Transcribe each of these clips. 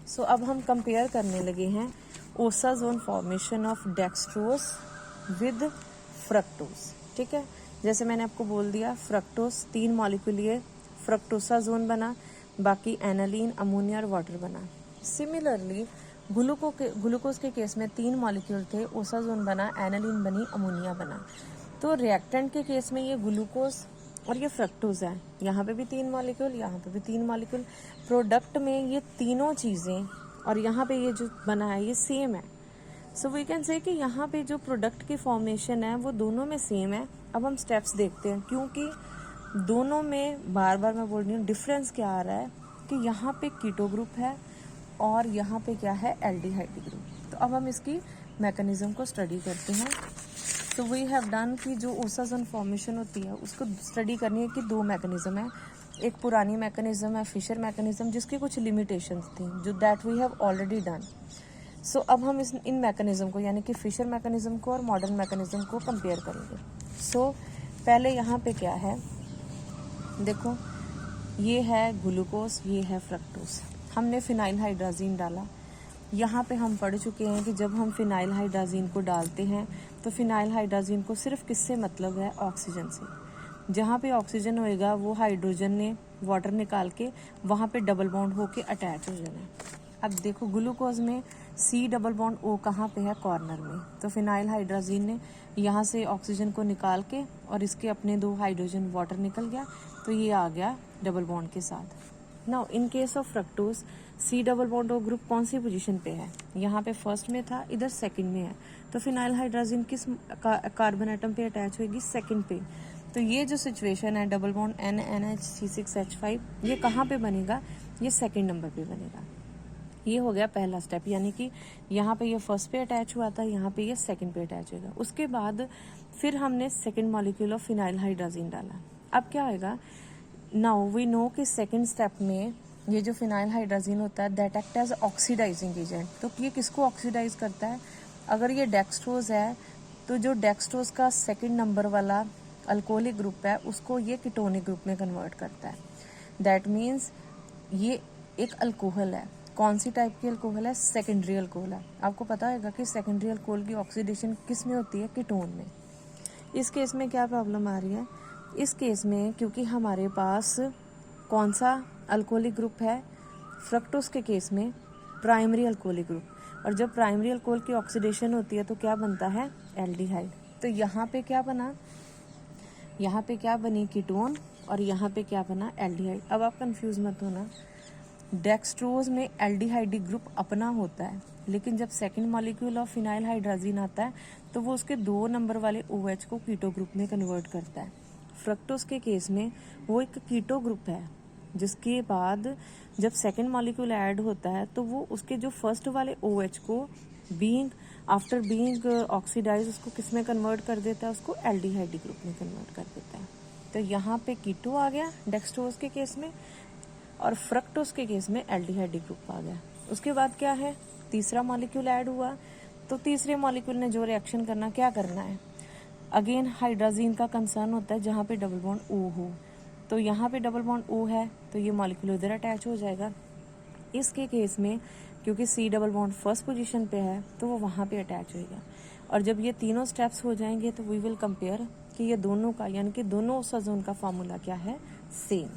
सो अब हम कंपेयर करने लगे हैं osazone formation of dextrose with fructose. ठीक है, जैसे मैंने आपको बोल दिया फ्रक्टोज 3 मॉलिक्यूल लिए, फ्रक्टोसाजोन बना, बाकी एनालीन, अमोनिया और वाटर बना। सिमिलरली ग्लूकोज के केस में 3 मॉलिक्यूल थे, ओसाजोन बना, एनालीन बनी, अमोनिया बना। तो रिएक्टेंट के केस में ये ग्लूकोज और ये फ्रक्टोज है, यहाँ पे भी 3 मॉलिक्यूल, यहाँ पे भी 3 मॉलिक्यूल। प्रोडक्ट में ये तीनों चीज़ें और यहाँ पे ये जो बना है ये सेम है। सो वी कैन से कि यहाँ पे जो प्रोडक्ट की फॉर्मेशन है वो दोनों में सेम है। अब हम स्टेप्स देखते हैं, क्योंकि दोनों में बार बार मैं बोल रही हूँ डिफरेंस क्या आ रहा है कि यहाँ पे कीटो ग्रुप है और यहाँ पे क्या है एल्डिहाइड ग्रुप। तो अब हम इसकी मैकेनिज्म को स्टडी करते हैं। तो वी हैव डन कि जो ओसाजोन फॉर्मेशन होती है उसको स्टडी करनी है कि 2 मैकेनिज्म है। एक पुरानी मैकेनिज्म है फिशर मैकेनिज्म, जिसकी कुछ लिमिटेशंस थी जो that we have already done. So अब हम इन मैकेनिज्म को यानी कि फिशर मैकेनिज्म को और मॉडर्न मैकेनिज्म को कंपेयर करेंगे। सो पहले यहाँ पे क्या है, देखो ये है ग्लूकोज, ये है फ्रक्टोज। हमने फिनाइल हाइड्राजीन डाला। यहाँ पे हम पढ़ चुके हैं कि जब हम फिनाइल हाइड्राजीन को डालते हैं तो फिनाइल हाइड्राजीन को सिर्फ किससे मतलब है, ऑक्सीजन से। जहाँ पे ऑक्सीजन होएगा वो हाइड्रोजन ने वाटर निकाल के वहाँ पे डबल बॉन्ड होके अटैच हो जाना है। अब देखो ग्लूकोज में C डबल बॉन्ड O कहाँ पे है, कॉर्नर में। तो फिनाइल हाइड्राजीन ने यहाँ से ऑक्सीजन को निकाल के और इसके अपने 2 हाइड्रोजन वाटर निकल गया, तो ये आ गया डबल बॉन्ड के साथ। Now in case of fructose C double bond O group कौन सी पोजीशन पे है, यहाँ पे फर्स्ट में था, इधर सेकंड में है। तो फिनाइल हाइड्राजीन किस कार्बन एटम पे अटैच होगी, सेकंड पे। तो ये जो सिचुएशन है डबल बॉन्ड NNH3CH5 ये कहाँ पे बनेगा, ये सेकंड नंबर पे बनेगा। ये हो गया पहला स्टेप, यानी कि यहाँ पे ये फर्स्ट पे अटैच हुआ था, यहाँ पे ये सेकंड पे अटैच होगा। उसके बाद फिर हमने second molecule of phenyl hydrazine डाला। अब क्या होगा, नाउ वी नो कि सेकंड स्टेप में ये जो फिनाइल हाइड्राजीन होता है that act as oxidising agent. तो ये किसको ऑक्सीडाइज करता है, अगर ये डेक्सट्रोज है तो जो डेक्सट्रोज का सेकंड नंबर वाला अल्कोहलिक ग्रुप है उसको ये कीटोनिक ग्रुप में कन्वर्ट करता है। दैट मीन्स ये एक अल्कोहल है। कौन सी टाइप की अल्कोहल है, सेकेंडरी अल्कोहल है। आपको पता होगा कि सेकेंडरी अल्कोहल की ऑक्सीडेशन किस में होती है, कीटोन में। इस केस में क्या प्रॉब्लम आ रही है, इस केस में क्योंकि हमारे पास कौन सा अल्कोहलिक ग्रुप है, फ्रक्टोज के केस में प्राइमरी अल्कोहलिक ग्रुप, और जब प्राइमरी अल्कोहल की ऑक्सीडेशन होती है तो क्या बनता है, एल्डिहाइड। तो यहाँ पे क्या बना, यहाँ पे क्या बनी, कीटोन, और यहाँ पे क्या बना, एल्डिहाइड। अब आप कंफ्यूज मत होना, डेक्सट्रोज में एल्डिहाइड ग्रुप अपना होता है, लेकिन जब second molecule of phenyl hydrazine आता है तो वो उसके 2 नंबर वाले OH को कीटो ग्रुप में कन्वर्ट करता है। फ्रक्टोज के केस में वो एक कीटो ग्रुप है, जिसके बाद जब सेकंड मॉलिक्यूल ऐड होता है तो वो उसके जो फर्स्ट वाले OH को आफ्टर बीइंग ऑक्सीडाइज उसको किस में कन्वर्ट कर देता है, उसको एल्डिहाइड ग्रुप में कन्वर्ट कर देता है। तो यहाँ पे कीटो आ गया डेक्सट्रोज के केस में, और फ्रक्टोज के केस में एल्डिहाइड ग्रुप आ गया। उसके बाद क्या है, तीसरा मॉलिक्यूल ऐड हुआ, तो तीसरे मॉलिक्यूल ने जो रिएक्शन करना, क्या करना है, अगेन हाइड्राजीन का कंसर्न होता है जहाँ पे डबल बॉन्ड O हो। तो यहाँ पे डबल बॉन्ड O है तो ये मॉलिक्यूल उधर अटैच हो जाएगा। इसके केस में क्योंकि C double bond first position पे है तो वो वहाँ पे अटैच होएगा। और जब ये तीनों स्टेप्स हो जाएंगे तो वी विल कंपेयर कि ये दोनों का यानी कि दोनों ओसाजोन का फॉर्मूला क्या है, सेम।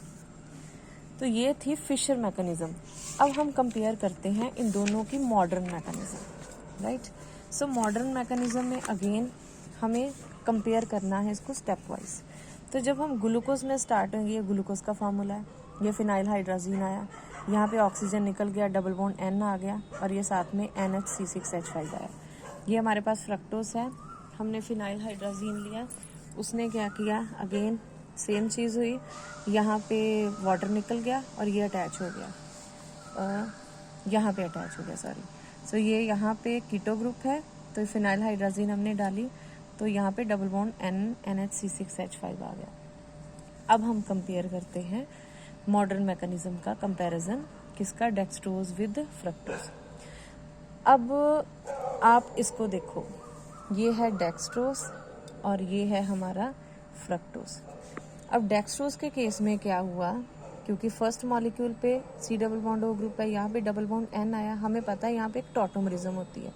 तो ये थी फिशर मैकेनिज्म। अब हम कंपेयर करते हैं इन दोनों की modern mechanism, right. So modern mechanism में अगेन हमें कंपेयर करना है इसको स्टेप वाइज। तो जब हम ग्लूकोज में स्टार्ट होंगे, ये ग्लूकोज का फार्मूला है, ये फिनाइल हाइड्राजीन आया, यहाँ पे ऑक्सीजन निकल गया, डबल बॉन्ड N आ गया, और ये साथ में NH3CH5 आया। ये हमारे पास फ्रक्टोज है, हमने फिनाइल हाइड्राजीन लिया, उसने क्या किया, अगेन सेम चीज़ हुई, यहाँ पे वाटर निकल गया और ये अटैच हो गया, यहाँ पे अटैच हो गया, सॉरी। सो ये यहाँ पे कीटो ग्रुप है, तो फिनाइल हाइड्राजीन हमने डाली, तो यहाँ पे डबल बॉन्ड NH3CH5 आ गया। अब हम कंपेयर करते हैं मॉडर्न मैकेनिज्म का कंपैरिजन, किसका, डेक्सट्रोज विद फ्रक्टोज। अब आप इसको देखो, ये है डेक्सट्रोज और ये है हमारा फ्रक्टोज। अब डेक्सट्रोज के केस में क्या हुआ क्योंकि फर्स्ट मॉलिक्यूल पे C double bond O group है, यहाँ पे डबल बॉन्ड एन आया, हमें पता है यहाँ पे एक टॉटोमरिज्म होती है।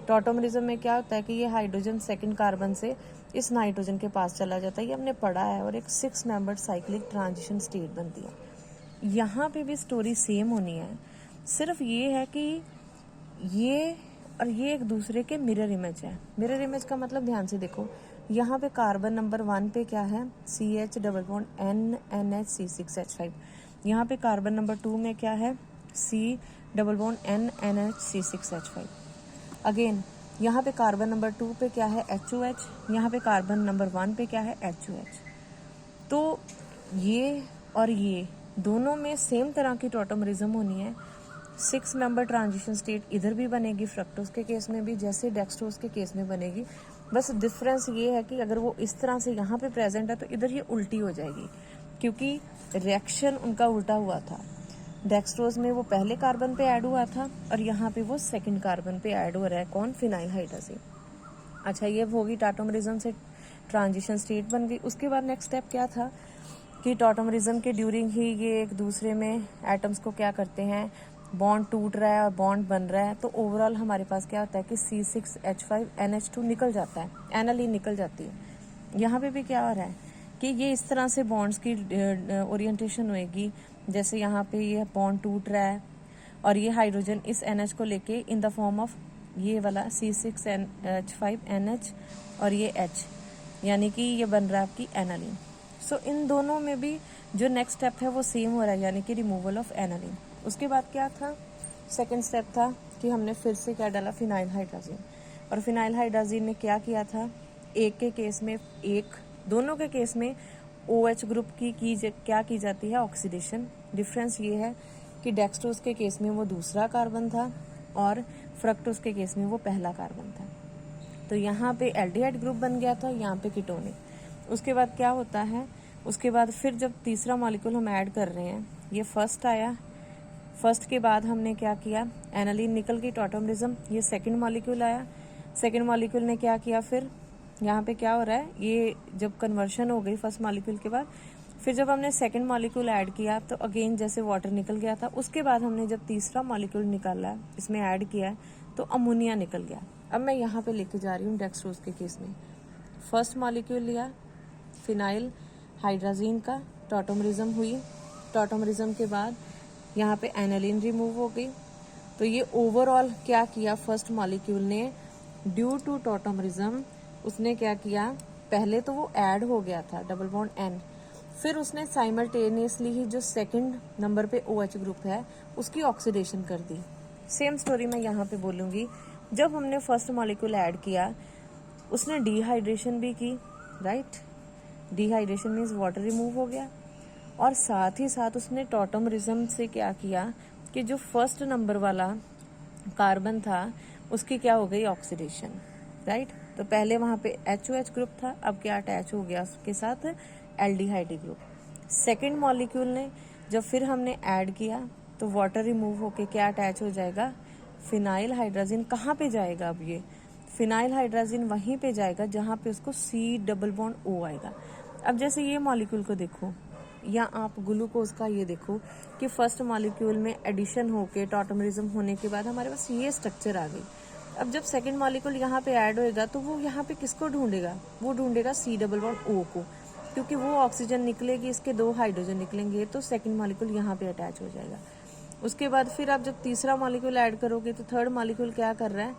टॉटोमरिज्म में क्या होता है कि ये हाइड्रोजन सेकंड कार्बन से इस नाइट्रोजन के पास चला जाता है, ये हमने पढ़ा है, और एक 6 मेंबर साइक्लिक ट्रांजिशन स्टेट बनती है। यहाँ पे भी स्टोरी सेम होनी है, सिर्फ ये है कि ये और ये एक दूसरे के मिरर इमेज है। मिरर इमेज का मतलब ध्यान से देखो, यहाँ पे कार्बन नंबर 1 पे क्या है, CH डबल बॉन्ड NNHC6H5। यहाँ पे कार्बन नंबर 2 में क्या है, C double bond NNHC6H5। Again यहाँ पे कार्बन नंबर 2 पे क्या है, HOH, यहाँ पे कार्बन नंबर 1 पे क्या है, HOH। तो ये और ये दोनों में सेम तरह की टॉटोमरिज्म होनी है। 6 मेंबर ट्रांजिशन स्टेट इधर भी बनेगी फ्रक्टोज के केस में भी, जैसे डेक्सट्रोज के केस में बनेगी। बस डिफरेंस ये है कि अगर वो इस तरह से यहाँ पे प्रेजेंट है तो इधर ये उल्टी हो जाएगी, क्योंकि रिएक्शन उनका उल्टा हुआ था। डेक्सट्रोज में वो पहले कार्बन पे ऐड हुआ था और यहाँ पे वो सेकंड कार्बन पे ऐड हो रहा है, कौन, फिनाइल हाइड्राजीन। अच्छा, ये होगी टॉटोमरिज्म से ट्रांजिशन स्टेट बन गई। उसके बाद नेक्स्ट स्टेप क्या था कि टॉटोमरिज्म के ड्यूरिंग ही ये एक दूसरे में एटम्स को क्या करते हैं, बॉन्ड टूट रहा है और बॉन्ड बन रहा है, तो ओवरऑल हमारे पास क्या होता है कि C6H5NH2 निकल जाता है, एनालीन निकल जाती है। यहाँ पे भी क्या हो रहा है कि ये इस तरह से बॉन्ड्स की ओरिएंटेशन होएगी, जैसे यहाँ पे ये बॉन्ड टूट रहा है और ये हाइड्रोजन इस NH को लेके इन द फॉर्म ऑफ ये वाला C6H5NH और ये H, यानी कि ये बन रहा है आपकी एनालीन। सो इन दोनों में भी जो नेक्स्ट स्टेप है वो सेम हो रहा है, यानी कि रिमूवल ऑफ एनालीन। उसके बाद क्या था, सेकंड स्टेप था कि हमने फिर से क्या डाला, फिनाइल हाइड्राजीन। और फिनाइल हाइड्राजीन ने क्या किया था, एक के केस में एक, दोनों के केस में OH ग्रुप की क्या की जाती है, ऑक्सीडेशन। डिफरेंस ये है कि डेक्सट्रोज के केस में वो दूसरा कार्बन था और फ्रक्टोज के केस में वो पहला कार्बन था। तो यहाँ पे एल्डिहाइड ग्रुप बन गया था, यहाँ पे कीटोनिक। उसके बाद क्या होता है, उसके बाद फिर जब तीसरा मॉलिक्यूल हम ऐड कर रहे हैं, ये फर्स्ट आया, फर्स्ट के बाद हमने क्या किया, एनालीन निकल गई, टॉटोमरिज्म, ये सेकंड मॉलिक्यूल आया। सेकंड मॉलिक्यूल ने क्या किया, फिर यहाँ पे क्या हो रहा है, ये जब कन्वर्शन हो गई फर्स्ट मॉलिक्यूल के बाद, फिर जब हमने सेकंड मॉलिक्यूल ऐड किया तो अगेन जैसे वाटर निकल गया था, उसके बाद हमने जब तीसरा मॉलिक्यूल निकाला, इसमें ऐड किया तो अमोनिया निकल गया। अब मैं यहाँ पे लेके जा रही हूँ डेक्सट्रोज के केस में, फर्स्ट मॉलिक्यूल लिया फिनाइल हाइड्राजीन का, टॉटोमरिज्म हुई, टॉटोमरिज्म के बाद यहाँ पे एनालिन रिमूव हो गई। तो ये ओवरऑल क्या किया, फर्स्ट मॉलिक्यूल ने ड्यू टू टॉटोमरिज्म उसने क्या किया, पहले तो वो ऐड हो गया था डबल बॉन्ड N, फिर उसने साइमल्टेनियसली ही जो सेकंड नंबर पे OH ग्रुप है उसकी ऑक्सीडेशन कर दी। सेम स्टोरी मैं यहाँ पे बोलूँगी, जब हमने फर्स्ट मॉलिक्यूल ऐड किया उसने डिहाइड्रेशन भी की, right, dehydration means water remove हो गया, और साथ ही साथ उसने टॉटोमरिज्म से क्या किया कि जो फर्स्ट नंबर वाला कार्बन था उसकी क्या हो गई, ऑक्सीडेशन, राइट। तो पहले वहाँ पे HOH ग्रुप था, अब क्या अटैच हो गया उसके साथ, एल्डिहाइड ग्रुप। सेकंड मॉलिक्यूल ने जब फिर हमने ऐड किया तो वाटर रिमूव होके क्या अटैच हो जाएगा, फिनाइल हाइड्राजीन। कहाँ पे जाएगा, अब ये फिनाइल हाइड्राजीन वहीं पे जाएगा जहाँ पे उसको C डबल बॉन्ड O आएगा। अब जैसे ये मॉलिक्यूल को देखो, या आप ग्लूकोज का ये देखो कि फर्स्ट मॉलिक्यूल में एडिशन होके टॉटोमरिज्म होने के बाद हमारे पास ये स्ट्रक्चर आ गई। अब जब सेकंड मॉलिक्यूल यहाँ पे ऐड होएगा तो वो यहाँ पे किसको ढूंढेगा, वो ढूंढेगा C डबल बॉन्ड O को, क्योंकि वो ऑक्सीजन निकलेगी, इसके 2 हाइड्रोजन निकलेंगे, तो सेकंड मॉलिक्यूल यहाँ पे अटैच हो जाएगा। उसके बाद फिर आप जब तीसरा मॉलिक्यूल ऐड करोगे तो थर्ड मॉलिक्यूल क्या कर रहा है,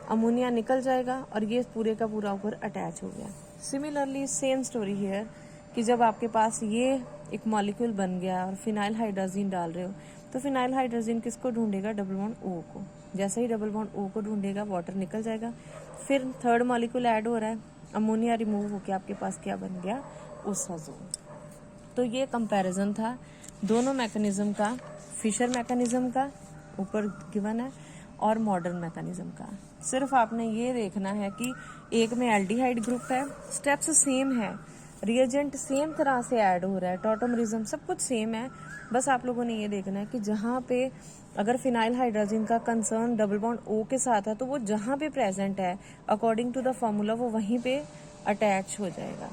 अमोनिया निकल जाएगा और ये पूरे का पूरा ऊपर अटैच हो गया। सिमिलरली सेम स्टोरी हियर कि जब आपके पास ये एक मॉलिक्यूल बन गया और फिनाइल हाइड्राजीन डाल रहे हो तो फिनाइल हाइड्राजीन किसको ढूंढेगा, डबल बॉन्ड O को। जैसे ही डबल बॉन्ड O को ढूंढेगा वाटर निकल जाएगा, फिर थर्ड मॉलिक्यूल ऐड हो रहा है, अमोनिया रिमूव होकर आपके पास क्या बन गया, ओस्ट्राजोन। तो ये कंपैरिजन था दोनों मैकेनिज्म का, फिशर मैकेनिज्म का ऊपर गिवन है और मॉडर्न मैकेनिज्म का। सिर्फ आपने ये देखना है कि एक में एल्डिहाइड ग्रुप है, स्टेप्स सेम है, रिएजेंट सेम तरह से ऐड हो रहा है, टॉटोमरिज्म सब कुछ सेम है, बस आप लोगों ने ये देखना है कि जहाँ पे अगर फिनाइल हाइड्राजीन का कंसर्न डबल बॉन्ड O के साथ है तो वो जहाँ पे प्रेजेंट है अकॉर्डिंग टू द फॉर्मूला वो वहीं पे अटैच हो जाएगा।